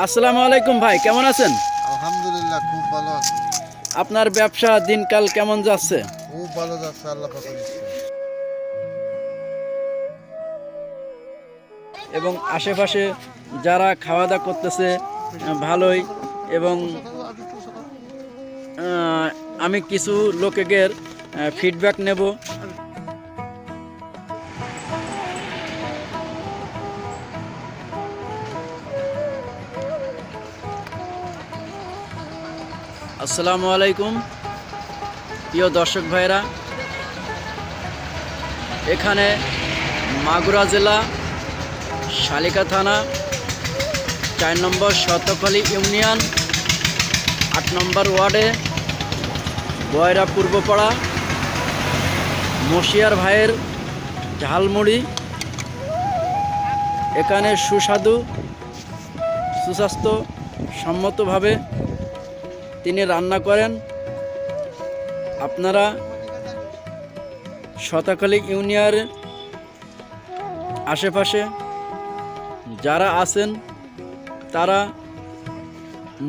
আসসালামু আলাইকুম ভাই, কেমন আছেন? আলহামদুলিল্লাহ খুব ভালো আছি। আপনার ব্যবসা দিনকাল কেমন যাচ্ছে? খুব ভালো যাচ্ছে আল্লাহ পাকের ইচ্ছায়। এবং আশেপাশে যারা খাওয়া দাওয়া করতেছে ভালোই। এবং আমি কিছু লোকের ফিডব্যাক নেব। আসসালামু আলাইকুম প্রিয় দর্শক ভাইরা, এখানে মাগুরা জেলা শালিকা থানা 4 নম্বর শতখালী ইউনিয়ন 8 নম্বর ওয়ার্ডে বয়রা পূর্বপাড়া মশিয়ার ভাইয়ের ঝালমুড়ি। এখানে সুস্বাদু সুস্বাস্থ্য সম্মতভাবে তিনি রান্না করেন। আপনারা শতখালী ইউনিয়নের আশেপাশে যারা আছেন তারা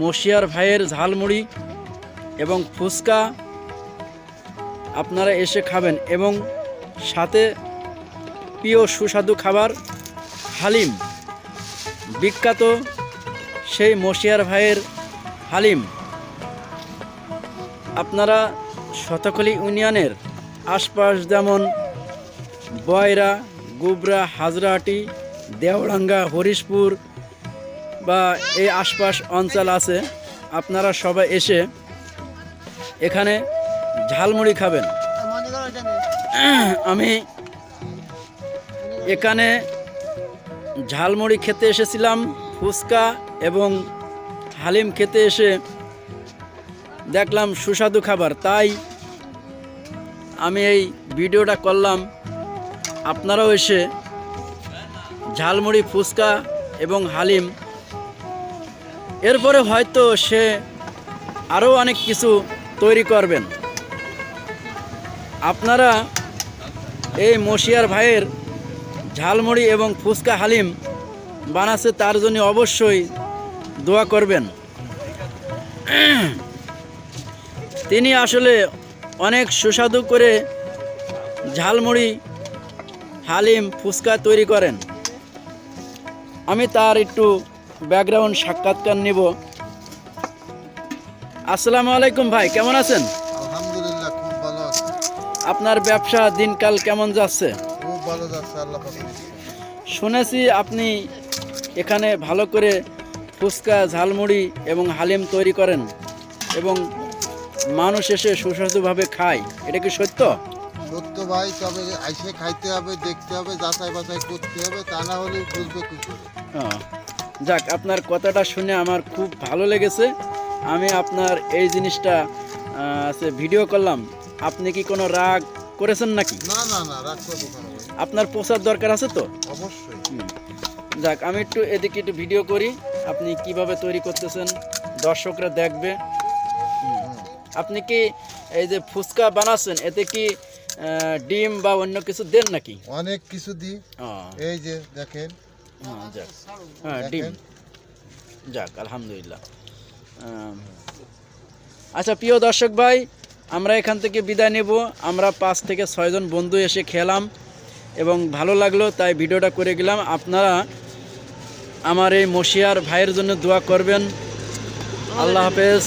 মশিয়ার ভাইয়ের ঝালমুড়ি এবং ফুচকা আপনারা এসে খাবেন। এবং সাথে প্রিয় সুস্বাদু খাবার হালিম, বিখ্যাত সেই মশিয়ার ভাইয়ের হালিম আপনারা শতখালী ইউনিয়নের আশপাশ যেমন বয়রা, গুবরা, হাজরাহাটি, দেওরাঙ্গা, হরিশপুর বা এই আশপাশ অঞ্চল আছে, আপনারা সবাই এসে এখানে ঝালমুড়ি খাবেন। আমি এখানে ঝালমুড়ি খেতে এসেছিলাম, ফুচকা এবং হালিম খেতে এসে দেখলাম সুস্বাদু খাবার, তাই আমি এই ভিডিওটা করলাম। আপনারাও এসে ঝালমুড়ি, ফুচকা এবং হালিম, এরপরে হয়তো সে আরও অনেক কিছু তৈরি করবেন। আপনারা এই মশিয়ার ভাইয়ের ঝালমুড়ি এবং ফুচকা হালিম বানাচ্ছে, তার জন্য অবশ্যই দোয়া করবেন। তিনি আসলে অনেক সুস্বাদু করে ঝালমুড়ি, হালিম, ফুচকা তৈরি করেন। আমি তার একটু ব্যাকগ্রাউন্ড সাক্ষাৎকার নিব। আসসালামু আলাইকুম ভাই, কেমন আছেন? আলহামদুলিল্লাহ খুব ভালো আছি। আপনার ব্যবসা দিনকাল কেমন যাচ্ছে? খুব ভালো যাচ্ছে আল্লাহ পাকের ইচ্ছায়। শুনেছি আপনি এখানে ভালো করে ফুচকা, ঝালমুড়ি এবং হালিম তৈরি করেন এবং মানুষ এসে সুস্বাদুভাবে খায়, এটা কি সত্য? সত্য ভাই, তবে আইসে খাইতে হবে, দেখতে হবে, যাচাই বাছাই করতে হবে, তা না হলে বুঝবে কি করে। যাক, আপনার কথাটা শুনে আমার খুব ভালো লেগেছে। আমি আপনার এই জিনিসটা ভিডিও করলাম। আপনি কি কোনো রাগ করেছেন নাকি? না না না, রাগ করবো কেন ভাই? আপনার প্রচার দরকার আছে তো? অবশ্যই। যাক, আমি একটু এদিকে একটু ভিডিও করি, আপনি কিভাবে তৈরি করতেছেন, দর্শকরা দেখবে। আপনি কি এই যে ফুচকা বানাচ্ছেন, এতে কি ডিম বা অন্য কিছু দেন নাকি? অনেক কিছু দিই। এই যে দেখেন। যাক, হ্যাঁ, ডিম। যাক, আলহামদুলিল্লাহ। আচ্ছা প্রিয় দর্শক ভাই, আমরা এখান থেকে বিদায় নেব। আমরা 5 থেকে 6 জন বন্ধু এসে খেলাম এবং ভালো লাগলো, তাই ভিডিওটা করে গেলাম। আপনারা আমার এই মশিয়ার ভাইয়ের জন্য দোয়া করবেন। আল্লাহ হাফেজ।